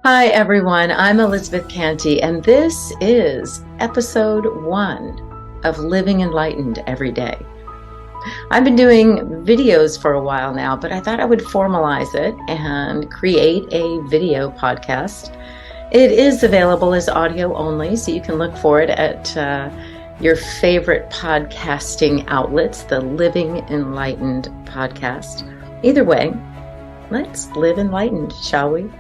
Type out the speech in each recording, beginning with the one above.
Hi, everyone. I'm Elizabeth Cantey, and this is episode 1 of Living Enlightened Every Day. I've been doing videos for a while now, but I thought I would formalize it and create a video podcast. It is available as audio only, so you can look for it at your favorite podcasting outlets, the Living Enlightened podcast. Either way, let's live enlightened, shall we?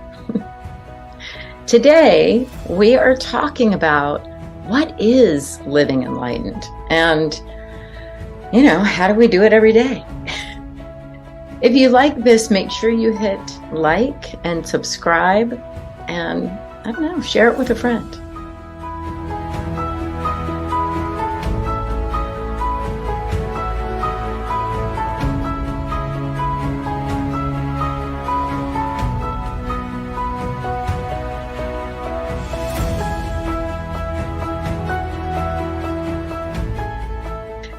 Today, we are talking about what is living enlightened and, how do we do it every day? If you like this, make sure you hit like and subscribe and, share it with a friend.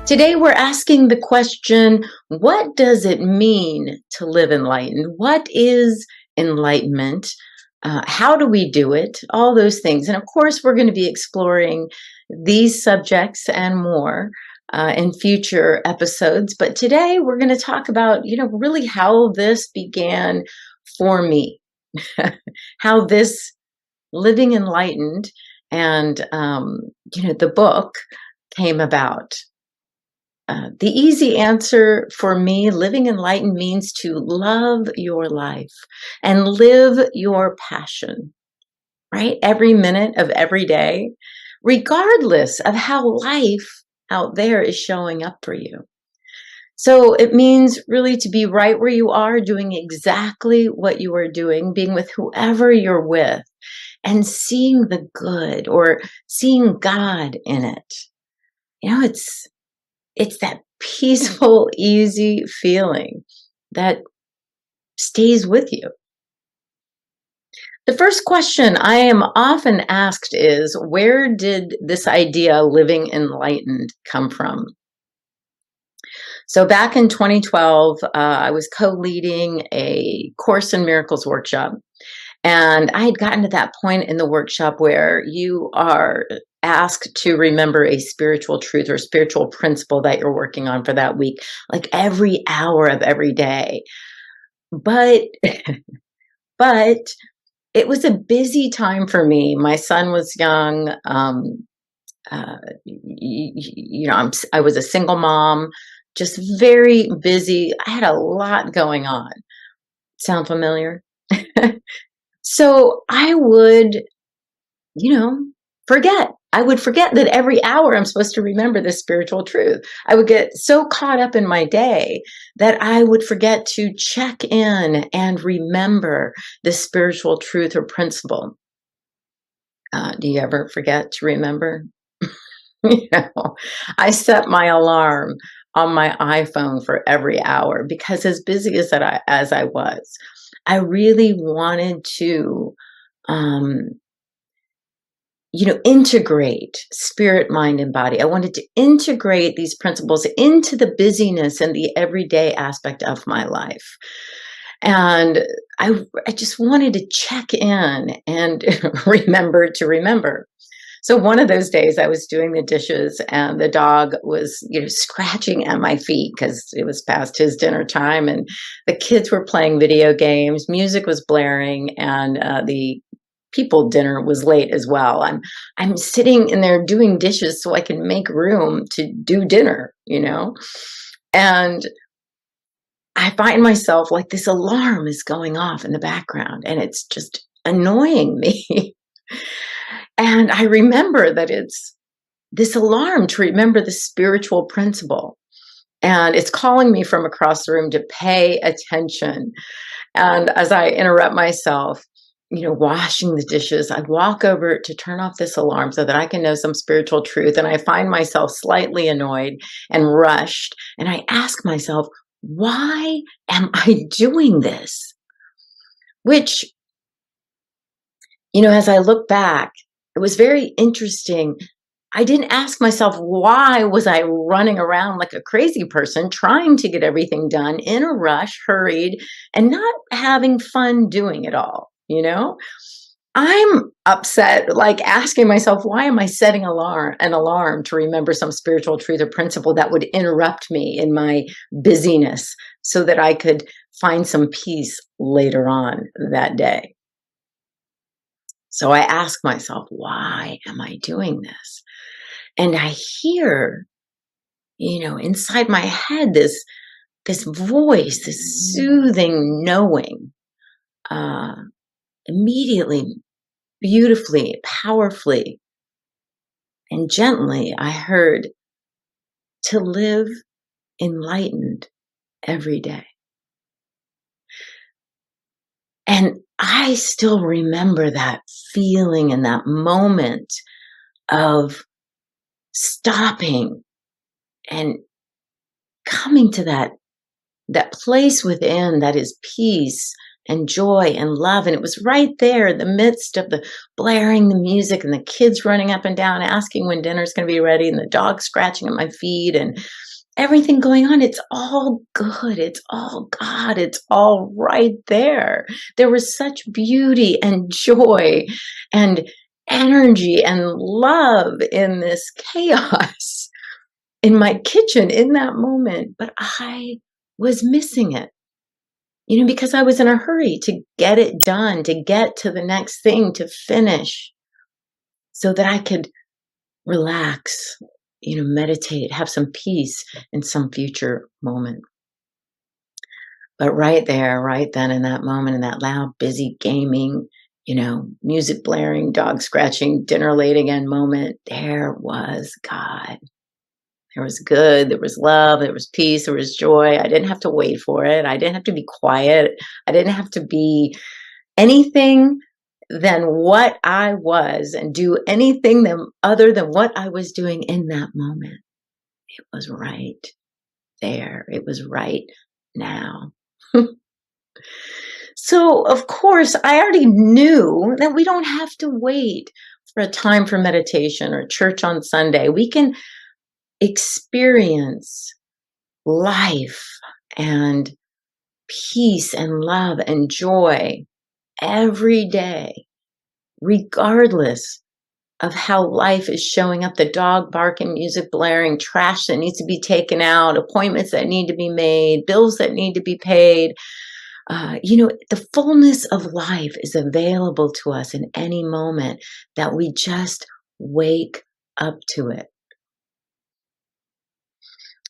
Today, we're asking the question, what does it mean to live enlightened? What is enlightenment? How do we do it? All those things. And of course, we're going to be exploring these subjects and more in future episodes. But today, we're going to talk about, really how this began for me, how this living enlightened and, the book came about. The easy answer for me, living enlightened, means to love your life and live your passion, right? Every minute of every day, regardless of how life out there is showing up for you. So it means really to be right where you are, doing exactly what you are doing, being with whoever you're with, and seeing the good or seeing God in it. It's that peaceful, easy feeling that stays with you. The first question I am often asked is, where did this idea, living enlightened, come from? So back in 2012, I was co-leading a Course in Miracles workshop. And I had gotten to that point in the workshop where you are asked to remember a spiritual truth or spiritual principle that you're working on for that week, like every hour of every day. But it was a busy time for me. My son was young. I was a single mom, just very busy. I had a lot going on. Sound familiar? So I would, forget. I would forget that every hour I'm supposed to remember this spiritual truth. I would get so caught up in my day that I would forget to check in and remember this spiritual truth or principle. Do you ever forget to remember? I set my alarm on my iPhone for every hour because as busy as I was, I really wanted to, integrate spirit, mind, and body. I wanted to integrate these principles into the busyness and the everyday aspect of my life. And I just wanted to check in and remember to remember. So one of those days I was doing the dishes and the dog was, scratching at my feet because it was past his dinner time and the kids were playing video games, music was blaring, and the people dinner was late as well. I'm sitting in there doing dishes so I can make room to do dinner, and I find myself like this alarm is going off in the background and it's just annoying me. And I remember that it's this alarm to remember the spiritual principle. And it's calling me from across the room to pay attention. And as I interrupt myself, washing the dishes, I walk over to turn off this alarm so that I can know some spiritual truth. And I find myself slightly annoyed and rushed. And I ask myself, why am I doing this? Which, as I look back, it was very interesting. I didn't ask myself, why was I running around like a crazy person trying to get everything done in a rush, hurried, and not having fun doing it all, I'm upset, like asking myself, why am I setting an alarm to remember some spiritual truth or principle that would interrupt me in my busyness so that I could find some peace later on that day? So I ask myself, why am I doing this? And I hear, inside my head, this voice, this soothing knowing, uh, immediately, beautifully, powerfully, and gently, I heard to live enlightened every day. And I still remember that feeling and that moment of stopping and coming to that place within that is peace and joy and love. And it was right there in the midst of the blaring the music and the kids running up and down asking when dinner's going to be ready and the dog scratching at my feet and everything going on. It's all good. It's all God. It's all right there. There was such beauty and joy and energy and love in this chaos in my kitchen in that moment. But I was missing it, because I was in a hurry to get it done, to get to the next thing, to finish so that I could relax, meditate, have some peace in some future moment. But right there, right then in that moment, in that loud, busy gaming, music blaring, dog scratching, dinner late again moment, there was God. There was good, there was love, there was peace, there was joy. I didn't have to wait for it. I didn't have to be quiet. I didn't have to be anything than what I was and do anything other than what I was doing in that moment. It was right there. It was right now. So, of course, I already knew that we don't have to wait for a time for meditation or church on Sunday. We can experience life and peace and love and joy every day, regardless of how life is showing up, the dog barking, music blaring, trash that needs to be taken out, appointments that need to be made, bills that need to be paid. The fullness of life is available to us in any moment that we just wake up to it.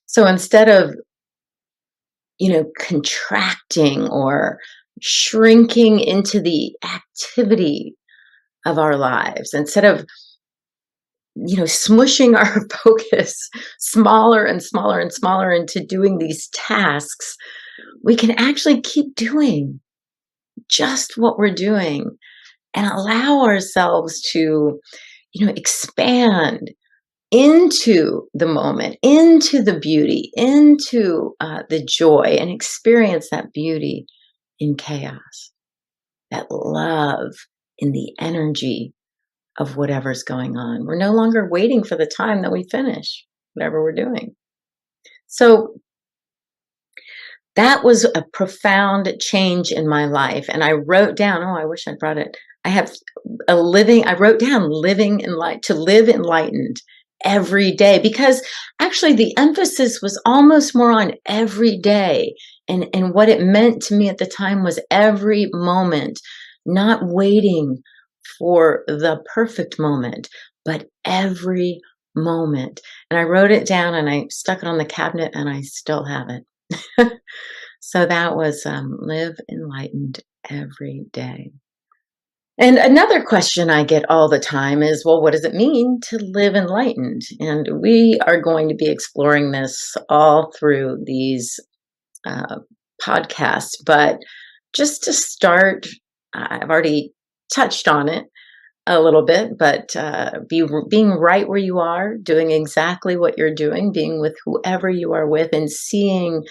So instead of, contracting or shrinking into the activity of our lives, instead of, smushing our focus smaller and smaller and smaller into doing these tasks, we can actually keep doing just what we're doing and allow ourselves to, expand into the moment, into the beauty, into the joy, and experience that beauty in chaos, that love in the energy of whatever's going on. We're no longer waiting for the time that we finish whatever we're doing. So that was a profound change in my life. And I wrote down, oh, I wish I brought it. I wrote down to live enlightened every day, because actually the emphasis was almost more on every day. And what it meant to me at the time was every moment, not waiting for the perfect moment, but every moment. And I wrote it down and I stuck it on the cabinet and I still have it. So that was live enlightened every day. And another question I get all the time is, well, what does it mean to live enlightened? And we are going to be exploring this all through these uh, podcasts. But just to start, I've already touched on it a little bit, but being right where you are, doing exactly what you're doing, being with whoever you are with, and seeing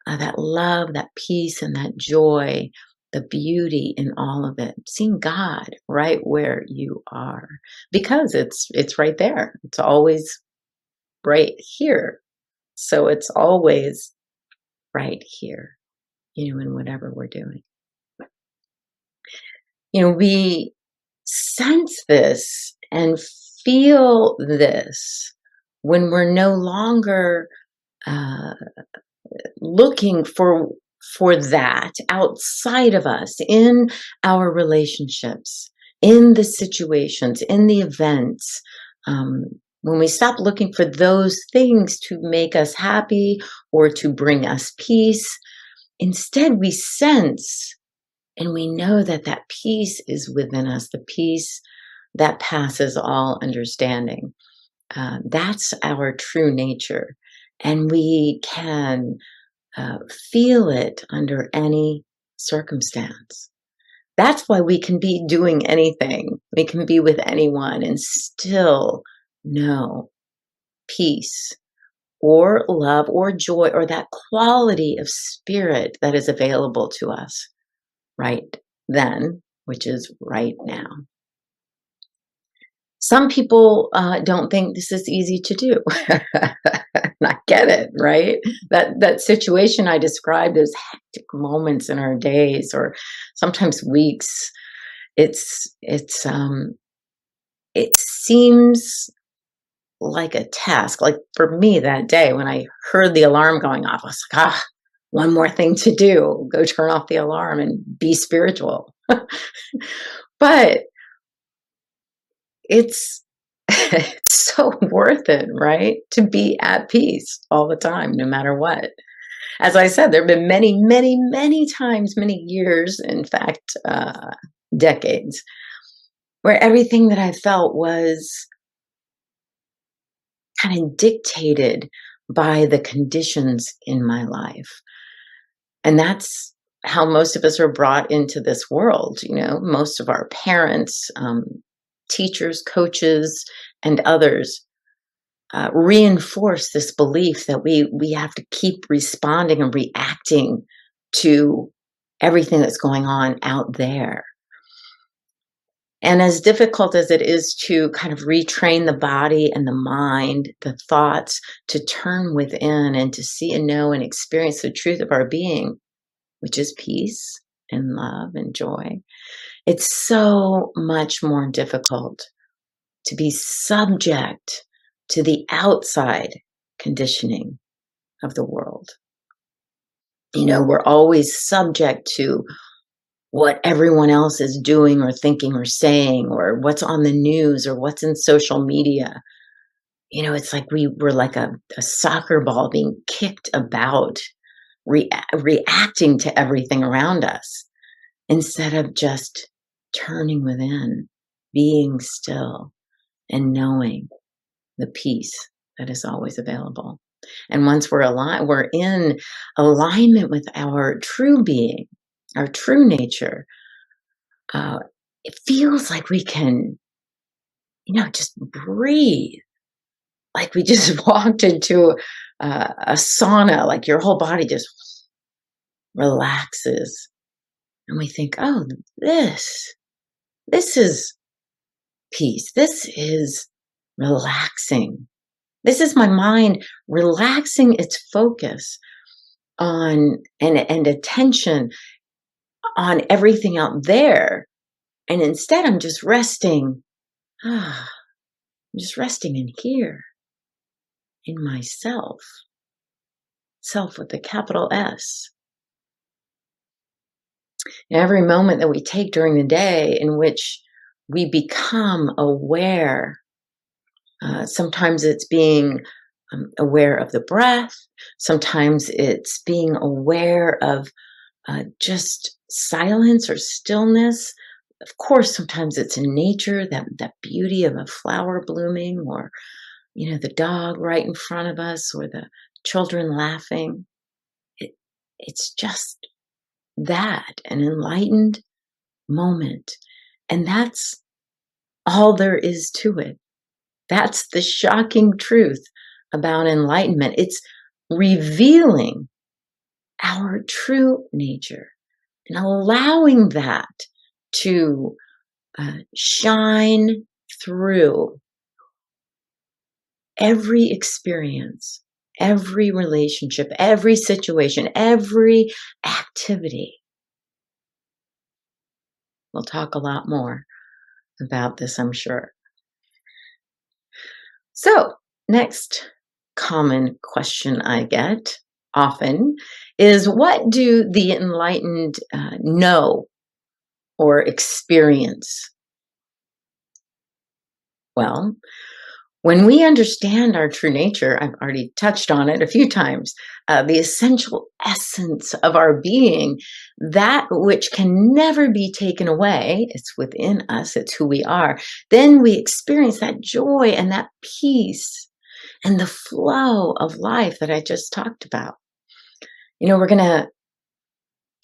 that love, that peace, and that joy, the beauty in all of it, seeing God right where you are, because it's right there. It's always right here. So it's always right here, in whatever we're doing. We sense this and feel this when we're no longer uh, looking for that outside of us in our relationships, in the situations, in the events. Um, when we stop looking for those things to make us happy or to bring us peace, instead we sense and we know that that peace is within us, the peace that passes all understanding. That's our true nature. And we can feel it under any circumstance. That's why we can be doing anything. We can be with anyone and still know peace or love or joy or that quality of spirit that is available to us right then, which is right now. Some people don't think this is easy to do. I get it, right? That situation I described, those hectic moments in our days, or sometimes weeks. It seems like a task. Like for me that day when I heard the alarm going off, I was like, one more thing to do: go turn off the alarm and be spiritual. But it's it's so worth it, right? To be at peace all the time, no matter what. As I said, there have been many, many, many times, many years, in fact, decades, where everything that I felt was kind of dictated by the conditions in my life. And that's how most of us are brought into this world. Most of our parents, teachers, coaches, and others reinforce this belief that we have to keep responding and reacting to everything that's going on out there. And as difficult as it is to kind of retrain the body and the mind, the thoughts, to turn within and to see and know and experience the truth of our being, which is peace and love and joy, it's so much more difficult to be subject to the outside conditioning of the world. We're always subject to what everyone else is doing or thinking or saying, or what's on the news or what's in social media. It's like we're like a soccer ball being kicked about, reacting to everything around us instead of just turning within, being still, and knowing the peace that is always available. And once we're in alignment with our true being, our true nature. It feels like we can, just breathe. Like we just walked into a sauna. Like your whole body just relaxes, and we think, "Oh, this is peace. This is relaxing. This is my mind relaxing its focus on and attention on everything out there. And instead I'm just resting. I'm just resting in here, in myself. Self with a capital S. Every moment that we take during the day in which we become aware, sometimes it's being aware of the breath. Sometimes it's being aware of just silence or stillness. Of course, sometimes it's in nature, that beauty of a flower blooming, or the dog right in front of us, or the children laughing. It's just that, an enlightened moment. And that's all there is to it. That's the shocking truth about enlightenment. It's revealing our true nature and allowing that to shine through every experience, every relationship, every situation, every activity. We'll talk a lot more about this, I'm sure. So, next common question I get often is, what do the enlightened know or experience? Well, when we understand our true nature, I've already touched on it a few times, the essential essence of our being, that which can never be taken away, it's within us, it's who we are, then we experience that joy and that peace and the flow of life that I just talked about. We're going to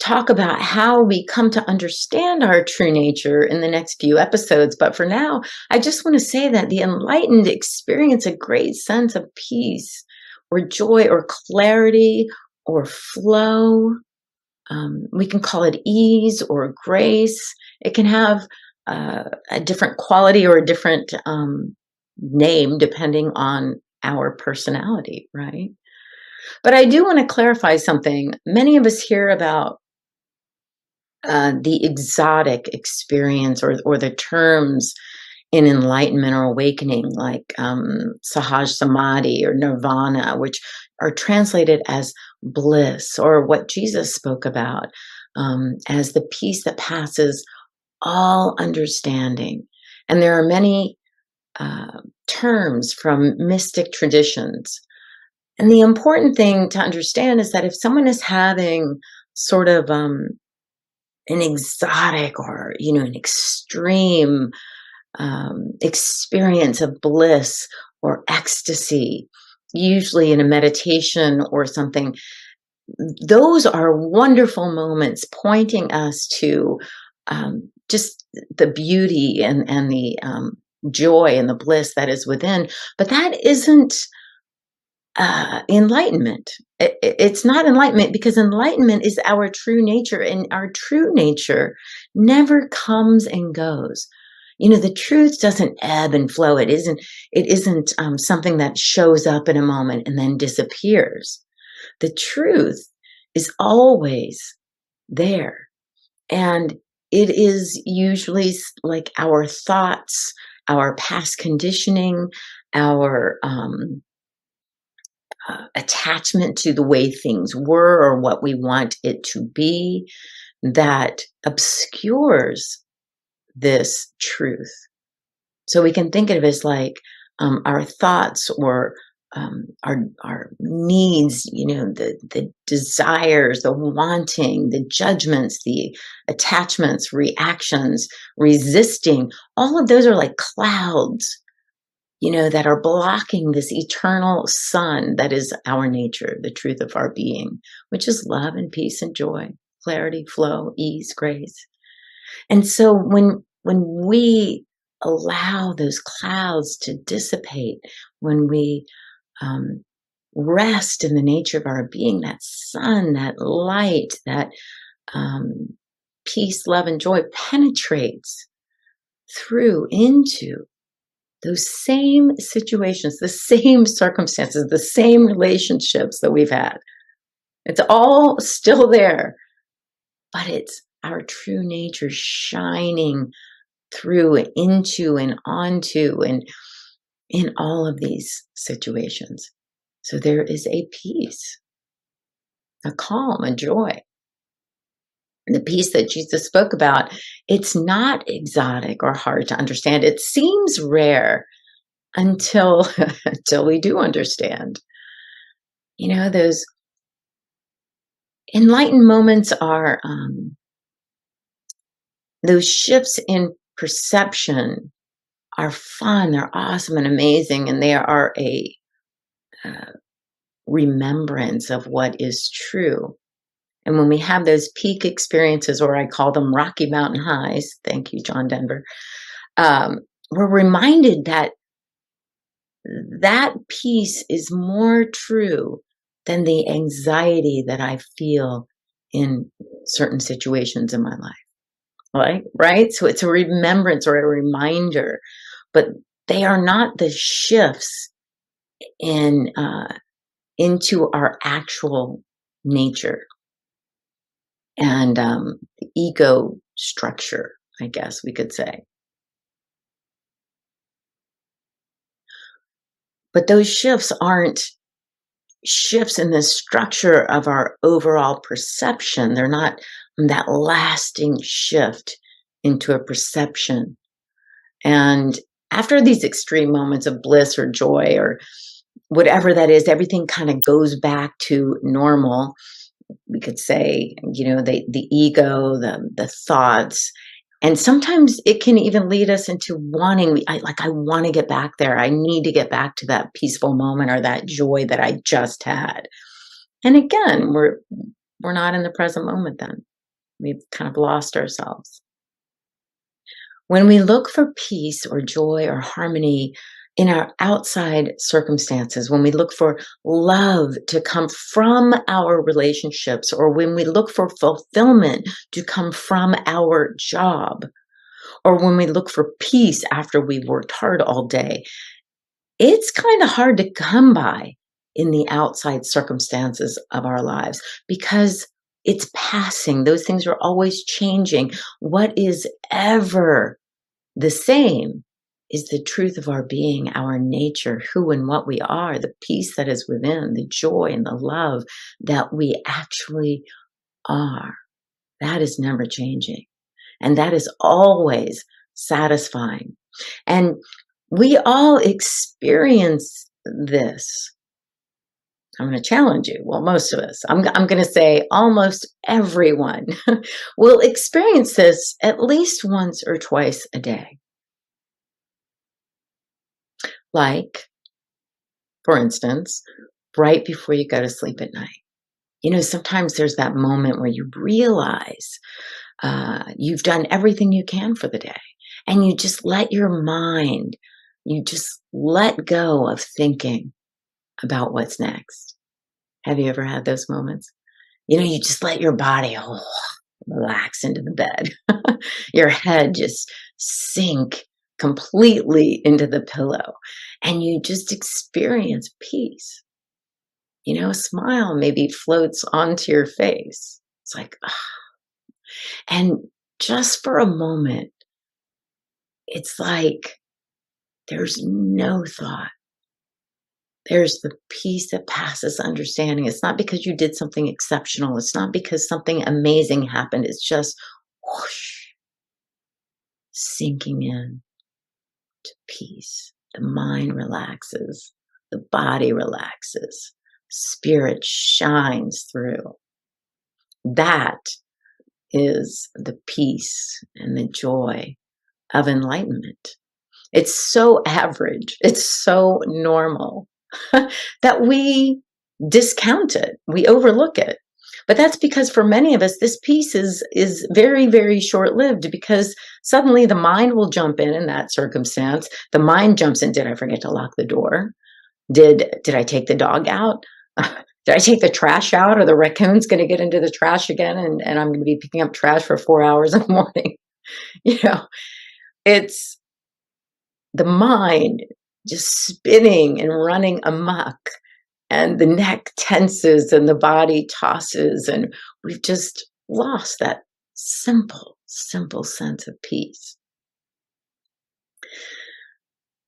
talk about how we come to understand our true nature in the next few episodes. But for now, I just want to say that the enlightened experience a great sense of peace or joy or clarity or flow. We can call it ease or grace. It can have a different quality or a different name depending on our personality, right? But I do want to clarify something. Many of us hear about the exotic experience or the terms in enlightenment or awakening, like Sahaj Samadhi or Nirvana, which are translated as bliss, or what Jesus spoke about as the peace that passes all understanding. And there are many terms from mystic traditions. And the important thing to understand is that if someone is having sort of an exotic or an extreme experience of bliss or ecstasy, usually in a meditation or something, those are wonderful moments pointing us to just the beauty and the joy and the bliss that is within. But that isn't enlightenment. It's not enlightenment, because enlightenment is our true nature, and our true nature never comes and goes. The truth doesn't ebb and flow. It isn't something that shows up in a moment and then disappears. The truth is always there, and it is usually like our thoughts, our past conditioning, our attachment to the way things were or what we want it to be, that obscures this truth. So we can think of it as like our thoughts or our needs, the desires, the wanting, the judgments, the attachments, reactions, resisting. All of those are like clouds that are blocking this eternal sun that is our nature, the truth of our being, which is love and peace and joy, clarity, flow, ease, grace. And so when we allow those clouds to dissipate, when we rest in the nature of our being, that sun, that light, that peace, love, and joy penetrates through into those same situations, the same circumstances, the same relationships that we've had. It's all still there, but it's our true nature shining through and into and onto and in all of these situations. So there is a peace, a calm, a joy. The peace that Jesus spoke about, it's not exotic or hard to understand. It seems rare until we do understand. Those enlightened moments are those shifts in perception are fun, they're awesome and amazing, and they are a remembrance of what is true. And when we have those peak experiences, or I call them Rocky Mountain highs, thank you, John Denver, we're reminded that peace is more true than the anxiety that I feel in certain situations in my life. Right? So it's a remembrance or a reminder, but they are not the shifts into our actual nature and the ego structure, I guess we could say. But those shifts aren't shifts in the structure of our overall perception. They're not that lasting shift into a perception. And after these extreme moments of bliss or joy or whatever that is, everything kind of goes back to normal. We could say, the ego, the thoughts, and sometimes it can even lead us into wanting, I want to get back there. I need to get back to that peaceful moment or that joy that I just had. And again, we're not in the present moment then. We've kind of lost ourselves. When we look for peace or joy or harmony in our outside circumstances, when we look for love to come from our relationships, or when we look for fulfillment to come from our job, or when we look for peace after we've worked hard all day, it's kind of hard to come by in the outside circumstances of our lives because it's passing. Those things are always changing. What is ever the same is the truth of our being, our nature, who and what we are, the peace that is within, the joy and the love that we actually are. That is never changing. And that is always satisfying. And we all experience this. I'm going to challenge you. Well, most of us. I'm going to say almost everyone will experience this at least once or twice a day. Like, for instance, right before you go to sleep at night. Sometimes there's that moment where you realize you've done everything you can for the day, and you just let your mind, you just let go of thinking about what's next. Have you ever had those moments? You just let your body relax into the bed. Your head just sink completely into the pillow, and you just experience peace. A smile maybe floats onto your face. It's like, and just for a moment, it's like there's no thought. There's the peace that passes understanding. It's not because you did something exceptional. It's not because something amazing happened. It's just whoosh, sinking in to peace. The mind relaxes. The body relaxes. Spirit shines through. That is the peace and the joy of enlightenment. It's so average. It's so normal that we discount it. We overlook it. But that's because for many of us, this peace is very, very short-lived, because suddenly the mind will jump in that circumstance. The mind jumps in. Did I forget to lock the door? Did I take the dog out? Did I take the trash out? Or the raccoon's going to get into the trash again, and I'm going to be picking up trash for 4 hours in the morning? It's the mind just spinning and running amok, and the neck tenses and the body tosses, and we've just lost that simple sense of peace.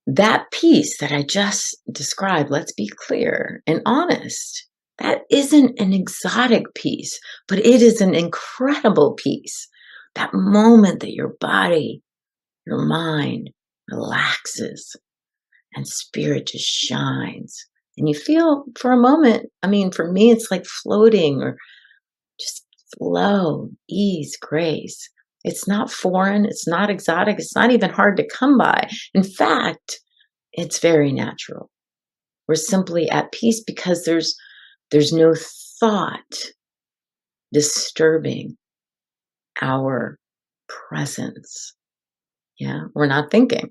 That peace that I just described, let's be clear and honest, that isn't an exotic peace, but it is an incredible peace. That moment that your body, your mind relaxes and spirit just shines. And you feel for a moment, for me, it's like floating or just flow, ease, grace. It's not foreign. It's not exotic. It's not even hard to come by. In fact, it's very natural. We're simply at peace because there's no thought disturbing our presence. Yeah, we're not thinking.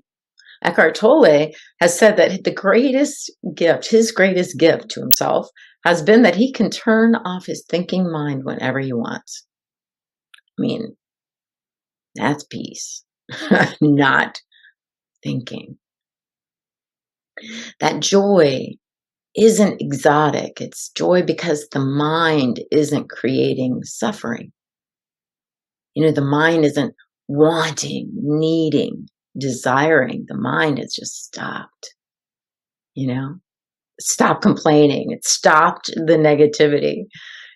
Eckhart Tolle has said that his greatest gift to himself has been that he can turn off his thinking mind whenever he wants. That's peace, not thinking. That joy isn't exotic. It's joy because the mind isn't creating suffering. The mind isn't wanting, needing, desiring. The mind has just stopped. stopped complaining. It stopped the negativity.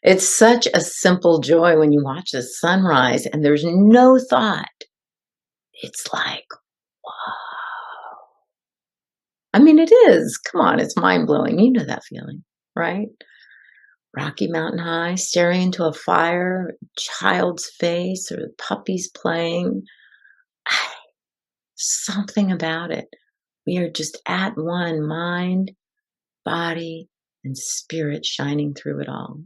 It's such a simple joy when you watch the sunrise and there's no thought. It's like, wow. I mean, it is. Come on, it's mind blowing. You know that feeling, right? Rocky Mountain High, staring into a fire, child's face, or puppies playing. Something about it. We are just at one, mind, body, and spirit shining through it all.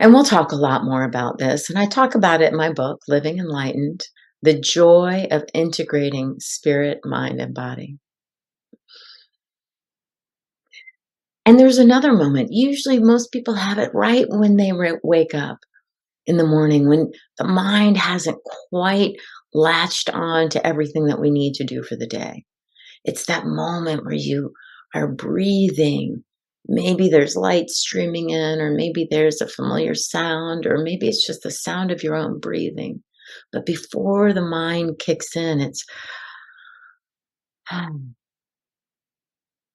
And we'll talk a lot more about this. And I talk about it in my book, Living Enlightened, the joy of integrating spirit, mind, and body. And there's another moment. Usually most people have it right when they wake up in the morning, when the mind hasn't quite latched on to everything that we need to do for the day. It's that moment where you are breathing. Maybe there's light streaming in, or maybe there's a familiar sound, or maybe it's just the sound of your own breathing. But before the mind kicks in, it's,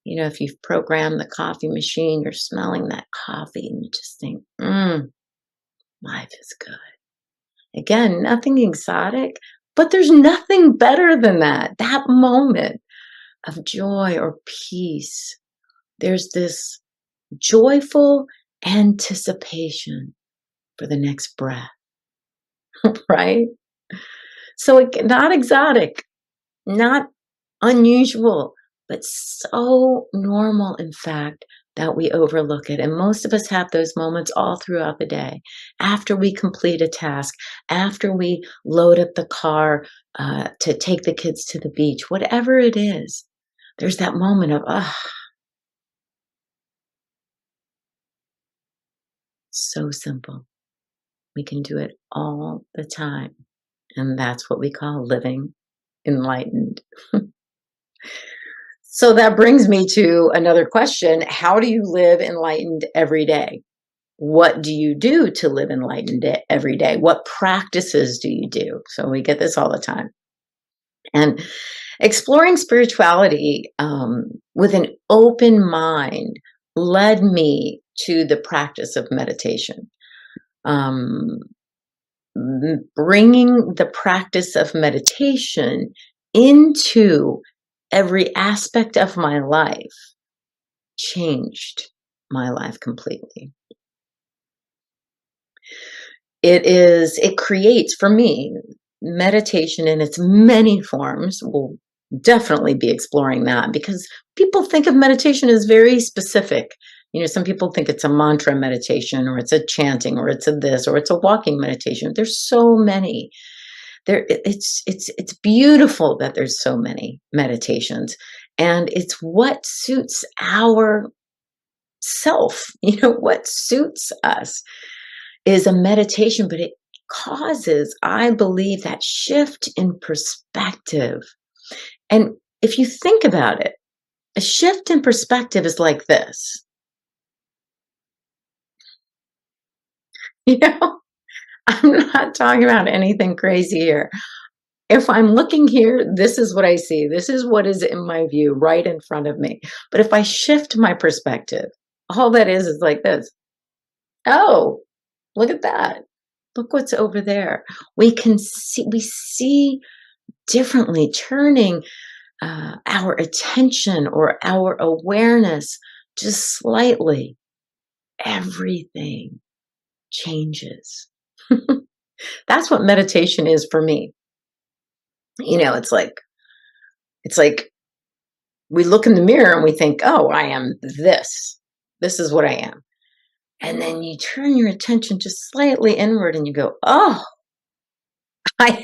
you know, if you've programmed the coffee machine, you're smelling that coffee and you just think, life is good. Again, nothing exotic, but there's nothing better than that moment of joy or peace. There's this joyful anticipation for the next breath, right? So not exotic, not unusual, but so normal, in fact, that we overlook it. And most of us have those moments all throughout the day. After we complete a task, after we load up the car to take the kids to the beach, whatever it is, there's that moment of, so simple. We can do it all the time. And that's what we call living enlightened. So that brings me to another question. How do you live enlightened every day? What do you do to live enlightened every day? What practices do you do? So we get this all the time. And exploring spirituality with an open mind led me to the practice of meditation. Bringing the practice of meditation into every aspect of my life changed my life completely. It creates, for me, meditation in its many forms. We'll definitely be exploring that because people think of meditation as very specific. You know, some people think it's a mantra meditation, or it's a chanting, or it's a this, or it's a walking meditation. There's so many. It's beautiful that there's so many meditations, and it's what suits our self. You know, what suits us is a meditation, but it causes, I believe, that shift in perspective. And if you think about it, a shift in perspective is like this. You know, I'm not talking about anything crazy here. If I'm looking here, this is what I see. This is what is in my view right in front of me. But if I shift my perspective, all that is like this. Oh, look at that. Look what's over there. We see differently, turning our attention or our awareness just slightly. Everything changes. That's what meditation is for me. You know, it's like we look in the mirror and we think, oh, I am this. This is what I am. And then you turn your attention just slightly inward and you go, oh, I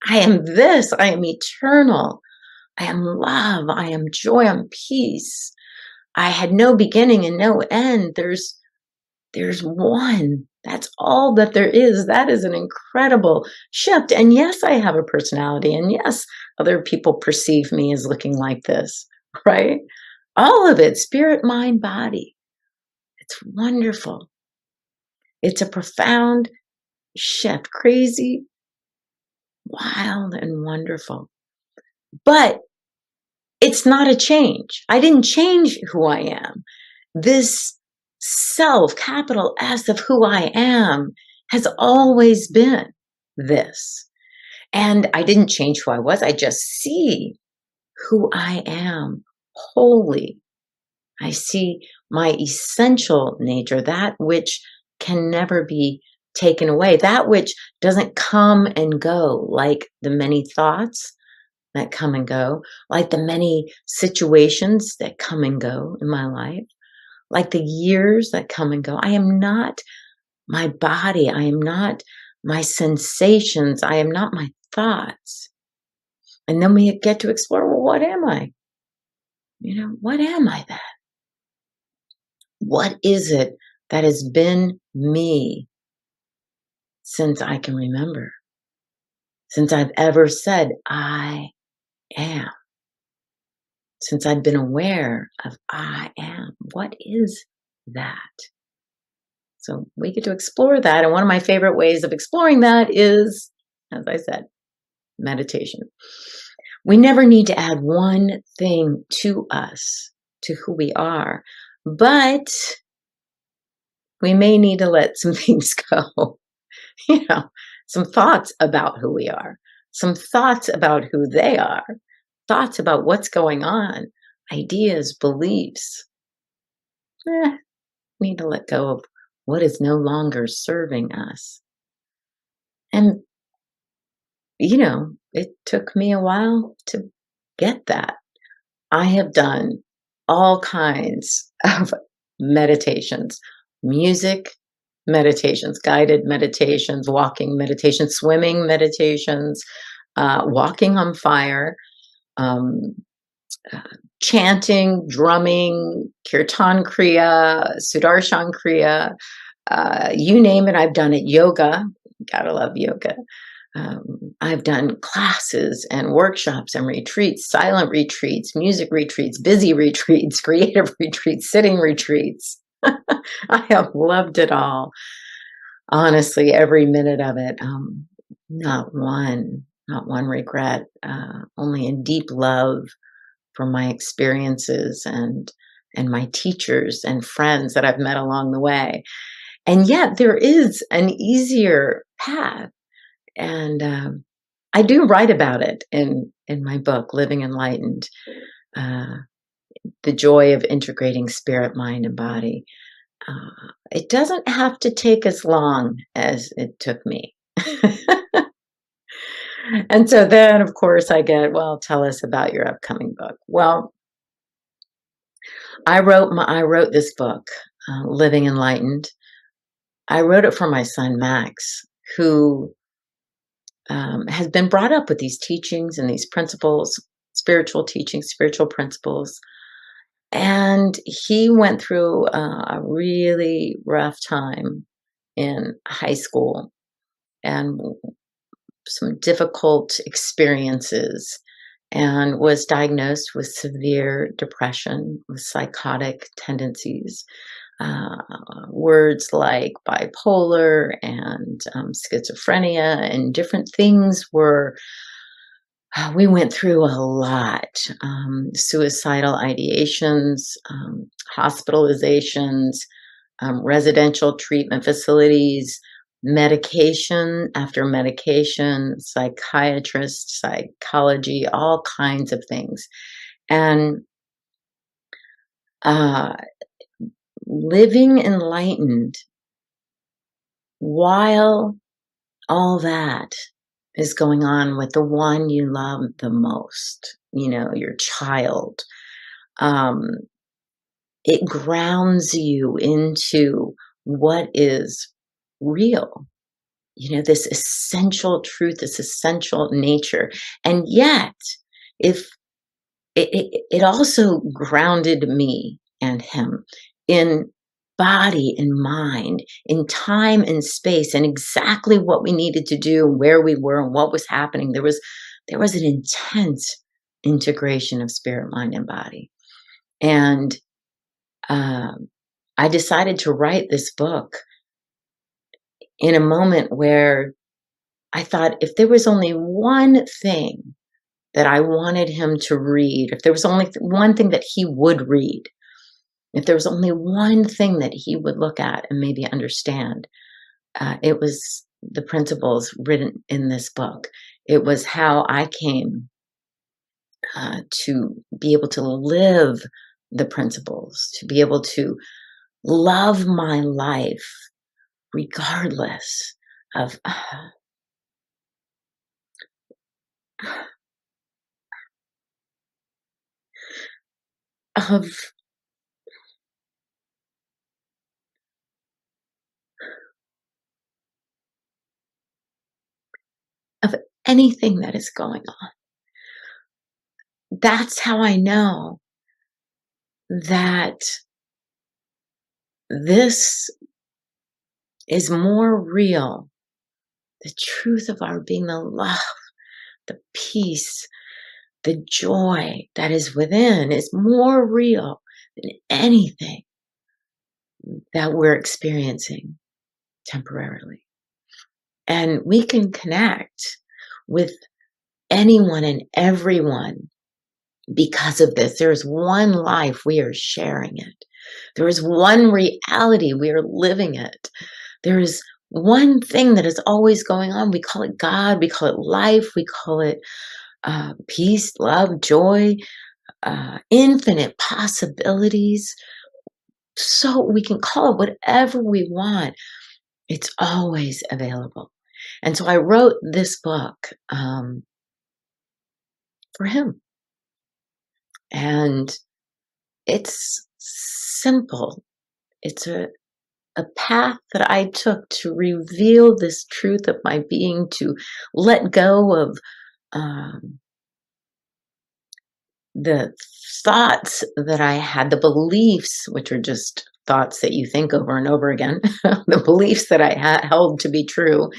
am this. I am eternal. I am love. I am joy. I'm peace. I had no beginning and no end. There's one. That's all that there is. That is an incredible shift. And yes, I have a personality. And yes, other people perceive me as looking like this, right? All of it, spirit, mind, body. It's wonderful. It's a profound shift, crazy, wild, and wonderful. But it's not a change. I didn't change who I am. This self, capital S, of who I am has always been this. And I didn't change who I was. I just see who I am wholly. I see my essential nature, that which can never be taken away, that which doesn't come and go like the many thoughts that come and go, like the many situations that come and go in my life, like the years that come and go. I am not my body. I am not my sensations. I am not my thoughts. And then we get to explore, well, what am I? What am I then? What is it that has been me since I can remember? Since I've ever said, I am. Since I've been aware of I am. What is that? So we get to explore that. And one of my favorite ways of exploring that is, as I said, meditation. We never need to add one thing to us, to who we are, but we may need to let some things go. Some thoughts about who we are, some thoughts about who they are, thoughts about what's going on, ideas, beliefs. Need to let go of what is no longer serving us. And, it took me a while to get that. I have done all kinds of meditations, music meditations, guided meditations, walking meditations, swimming meditations, walking on fire, um, chanting, drumming, kirtan kriya, sudarshan kriya, you name it, I've done it. Yoga, gotta love yoga. I've done classes and workshops and retreats, silent retreats, music retreats, busy retreats, creative retreats, sitting retreats. I have loved it all. Honestly, every minute of it. Not one regret. Only a deep love for my experiences and my teachers and friends that I've met along the way. And yet there is an easier path. And I do write about it in my book, Living Enlightened, the joy of integrating spirit, mind, and body. It doesn't have to take as long as it took me. And so then, of course, I get, well, tell us about your upcoming book. Well, I wrote this book, Living Enlightened. I wrote it for my son, Max, who has been brought up with these teachings and these principles, spiritual teachings, spiritual principles. And he went through a really rough time in high school and some difficult experiences, and was diagnosed with severe depression, with psychotic tendencies. Words like bipolar and schizophrenia and different things we went through a lot. Suicidal ideations, hospitalizations, residential treatment facilities, medication after medication, psychiatrists, psychology, all kinds of things. And living enlightened while all that is going on with the one you love the most, your child. It grounds you into what is real, this essential truth, this essential nature. And yet, if it also grounded me and him in body and mind, in time and space, and exactly what we needed to do, where we were, and what was happening. There was an intense integration of spirit, mind, and body. And I decided to write this book in a moment where I thought, if there was only one thing that I wanted him to read, if there was only one thing that he would read, if there was only one thing that he would look at and maybe understand, it was the principles written in this book. It was how I came to be able to live the principles, to be able to love my life regardless of of of anything that is going on. That's how I know that this is more real. The truth of our being, the love, the peace, the joy that is within is more real than anything that we're experiencing temporarily. And we can connect with anyone and everyone because of this. There is one life, we are sharing it. There is one reality, we are living it. There is one thing that is always going on. We call it God, we call it life, we call it peace, love, joy, infinite possibilities. So we can call it whatever we want. It's always available. And so I wrote this book for him. And it's simple. It's a path that I took to reveal this truth of my being, to let go of the thoughts that I had, the beliefs, which are just thoughts that you think over and over again, the beliefs that I had held to be true,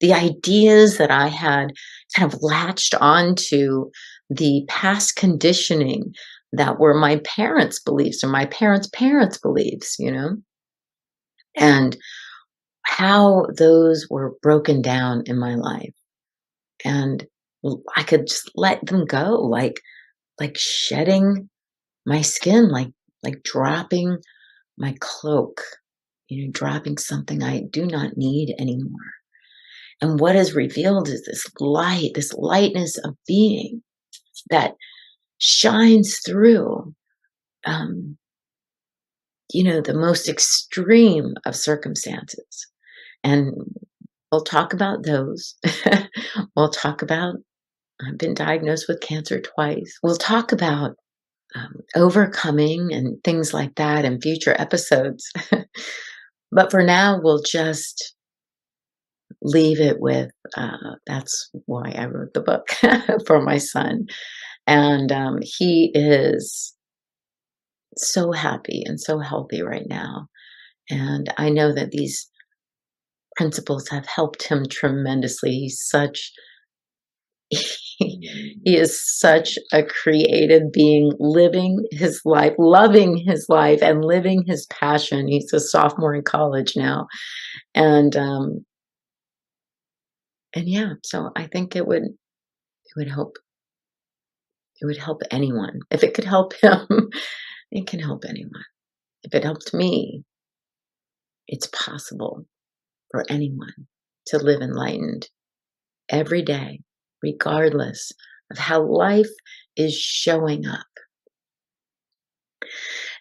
the ideas that I had kind of latched onto, the past conditioning that were my parents' beliefs or my parents' parents' beliefs, and how those were broken down in my life. And I could just let them go, like shedding my skin, like dropping my cloak, dropping something I do not need anymore. And what is revealed is this light, this lightness of being that shines through, the most extreme of circumstances. And we'll talk about those. We'll talk about, I've been diagnosed with cancer twice. We'll talk about overcoming and things like that in future episodes. But for now, we'll just leave it with that's why I wrote the book for my son. And he is so happy and so healthy right now. And I know that these principles have helped him tremendously. He is such a creative being, living his life, loving his life, and living his passion. He's a sophomore in college now. And yeah, so I think it would help anyone. If it could help him, it can help anyone. If it helped me, it's possible for anyone to live enlightened every day, regardless of how life is showing up.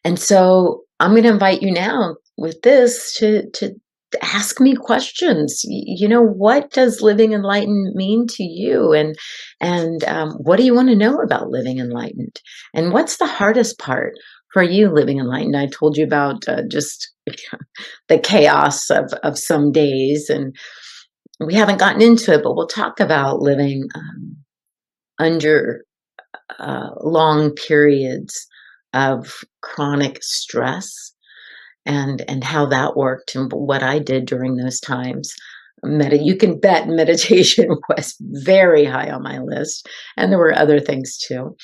And so I'm going to invite you now with this to ask me questions. What does living enlightened mean to you? And what do you want to know about living enlightened? And what's the hardest part for you living enlightened? I told you about just the chaos of some days, and we haven't gotten into it, but we'll talk about living under long periods of chronic stress and how that worked and what I did during those times. You can bet meditation was very high on my list, and there were other things too.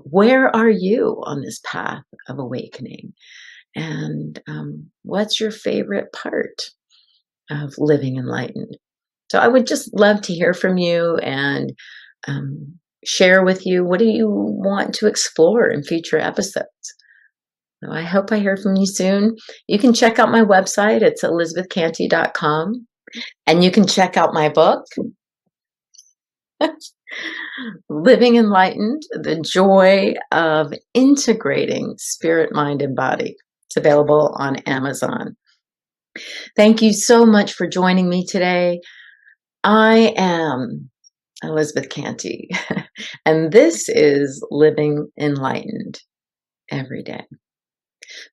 Where are you on this path of awakening? And what's your favorite part of living enlightened? So I would just love to hear from you and share with you? What do you want to explore in future episodes? So I hope I hear from you soon. You can check out my website. It's elizabethcantey.com. And you can check out my book, Living Enlightened, The Joy of Integrating Spirit, Mind, and Body. It's available on Amazon. Thank you so much for joining me today. I am Elizabeth Cantey, and this is Living Enlightened every day.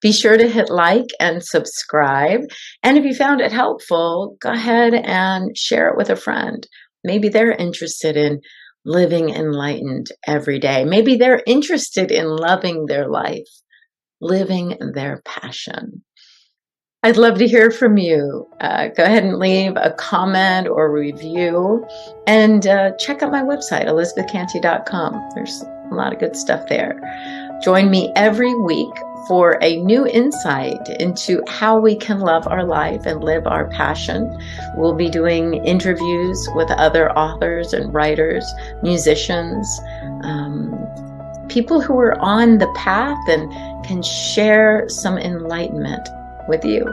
Be sure to hit like and subscribe. And if you found it helpful, go ahead and share it with a friend. Maybe they're interested in living enlightened every day. Maybe they're interested in loving their life, living their passion. I'd love to hear from you. Go ahead and leave a comment or review, and check out my website, elizabethcantey.com. There's a lot of good stuff there. Join me every week for a new insight into how we can love our life and live our passion. We'll be doing interviews with other authors and writers, musicians, people who are on the path and can share some enlightenment with you.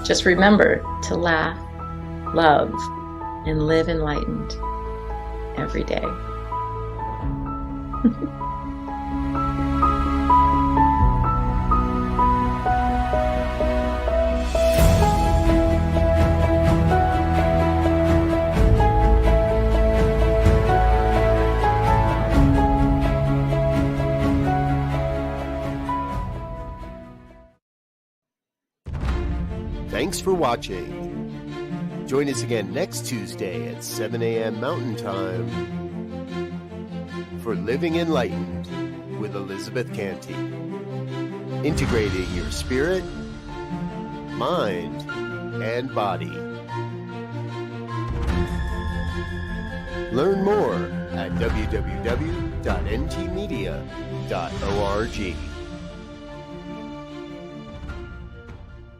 Just remember to laugh, love, and live enlightened every day. Thanks for watching. Join us again next Tuesday at 7 a.m. Mountain Time for Living Enlightened with Elizabeth Cantey. Integrating your spirit, mind, and body. Learn more at www.ntmedia.org.